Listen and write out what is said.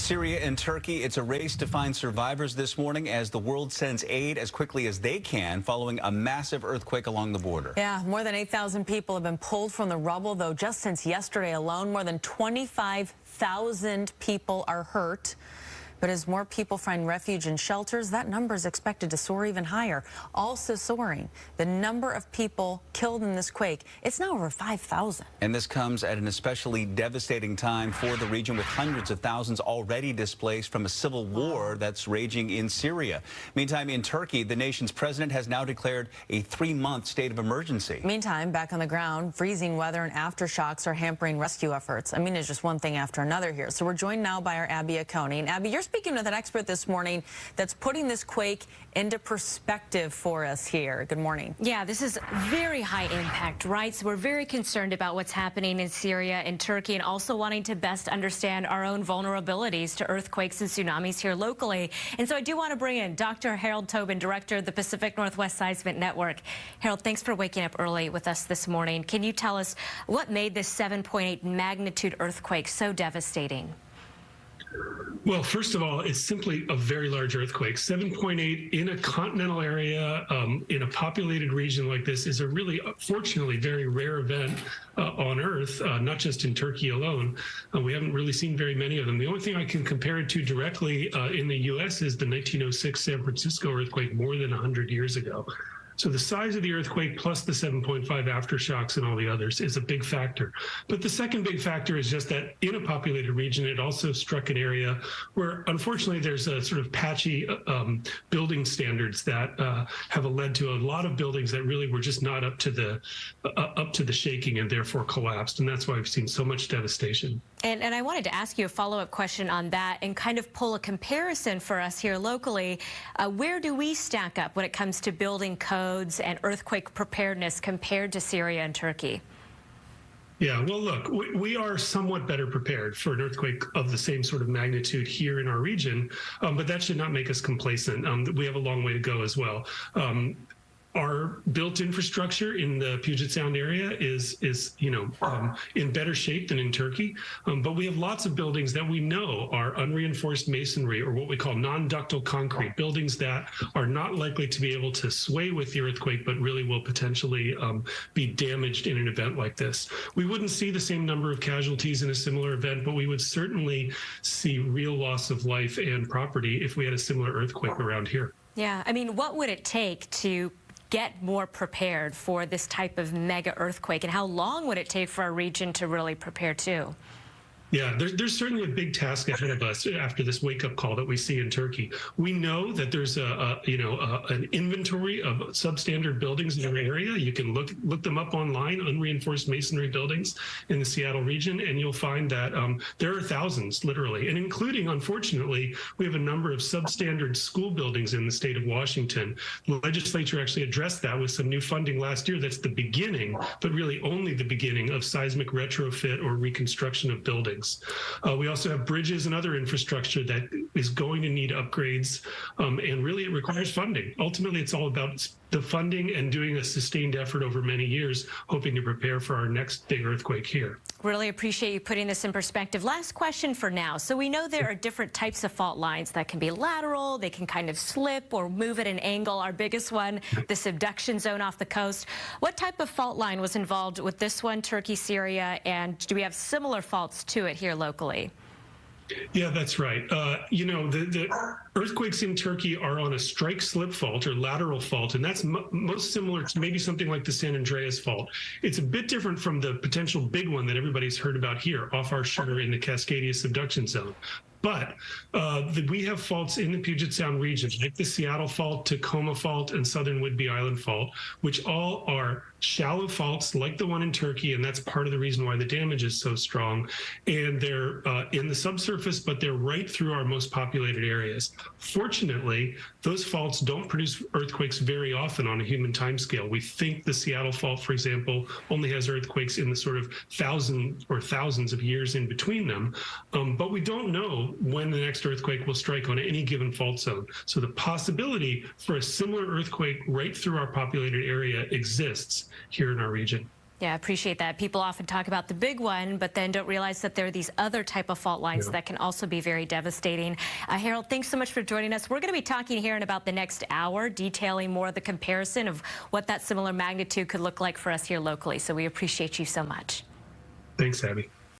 Syria and Turkey, it's a race to find survivors this morning as the world sends aid as quickly as they can following a massive earthquake along the border. Yeah, more than 8,000 people have been pulled from the rubble, though just since yesterday alone, more than 25,000 people are hurt. But as more people find refuge in shelters, that number is expected to soar even higher. Also soaring, the number of people killed in this quake, it's now over 5,000. And this comes at an especially devastating time for the region, with hundreds of thousands already displaced from a civil war that's raging in Syria. Meantime, in Turkey, the nation's president has now declared a 3-month state of emergency. Meantime, back on the ground, freezing weather and aftershocks are hampering rescue efforts. I mean, it's just one thing after another here. So we're joined now by our Abby Acone. And Abby, you're speaking with an expert this morning that's putting this quake into perspective for us here. Good morning. Yeah, this is very high impact, right? So we're very concerned about what's happening in Syria and Turkey, and also wanting to best understand our own vulnerabilities to earthquakes and tsunamis here locally. And so I do want to bring in Dr. Tobin, director of the Pacific Northwest Seismic Network. Harold, thanks for waking up early with us this morning. Can you tell us what made this 7.8 magnitude earthquake so devastating? Well, first of all, it's simply a very large earthquake. 7.8 in a continental area, in a populated region like this, is a really, fortunately, very rare event on Earth, not just in Turkey alone. We haven't really seen very many of them. The only thing I can compare it to directly in the U.S. is the 1906 San Francisco earthquake more than 100 years ago. So the size of the earthquake plus the 7.5 aftershocks and all the others is a big factor. But the second big factor is just that in a populated region, it also struck an area where, unfortunately, there's a sort of patchy building standards that have led to a lot of buildings that really were just not up to the shaking and therefore collapsed. And that's why we've seen so much devastation. And I wanted to ask you a follow-up question on that and kind of pull a comparison for us here locally. Where do we stack up when it comes to building codes and earthquake preparedness compared to Syria and Turkey? Yeah, well, look, we are somewhat better prepared for an earthquake of the same sort of magnitude here in our region, but that should not make us complacent. We have a long way to go as well. Our built infrastructure in the Puget Sound area is in better shape than in Turkey, but we have lots of buildings that we know are unreinforced masonry, or what we call non-ductile concrete, buildings that are not likely to be able to sway with the earthquake, but really will potentially be damaged in an event like this. We wouldn't see the same number of casualties in a similar event, but we would certainly see real loss of life and property if we had a similar earthquake around here. Yeah, I mean, what would it take to get more prepared for this type of mega earthquake, and how long would it take for our region to really prepare too? Yeah, there's certainly a big task ahead of us after this wake-up call that we see in Turkey. We know that there's an inventory of substandard buildings in our area. You can look them up online, unreinforced masonry buildings in the Seattle region, and you'll find that there are thousands, literally, and including, unfortunately, we have a number of substandard school buildings in the state of Washington. The legislature actually addressed that with some new funding last year. That's the beginning, but really only the beginning, of seismic retrofit or reconstruction of buildings. We also have bridges and other infrastructure that is going to need upgrades, and really it requires funding. Ultimately, it's all about the funding and doing a sustained effort over many years, hoping to prepare for our next big earthquake here. Really appreciate you putting this in perspective. Last question for now. So we know there are different types of fault lines that can be lateral, they can kind of slip or move at an angle. Our biggest one, the subduction zone off the coast. What type of fault line was involved with this one, Turkey, Syria, and do we have similar faults to it here locally? Yeah, that's right. The earthquakes in Turkey are on a strike-slip fault or lateral fault, and that's most similar to maybe something like the San Andreas fault. It's a bit different from the potential big one that everybody's heard about here, off our shore in the Cascadia subduction zone. But we have faults in the Puget Sound region, like the Seattle Fault, Tacoma Fault, and Southern Whidbey Island Fault, which all are shallow faults like the one in Turkey, and that's part of the reason why the damage is so strong. And they're in the subsurface, but they're right through our most populated areas. Fortunately, those faults don't produce earthquakes very often on a human timescale. We think the Seattle Fault, for example, only has earthquakes in the sort of thousands of years in between them, but we don't know when the next earthquake will strike on any given fault zone. So the possibility for a similar earthquake right through our populated area exists here in our region. Yeah, I appreciate that. People often talk about the big one, but then don't realize that there are these other type of fault lines that can also be very devastating. Harold, thanks so much for joining us. We're going to be talking here in about the next hour, detailing more of the comparison of what that similar magnitude could look like for us here locally. So we appreciate you so much. Thanks, Abby.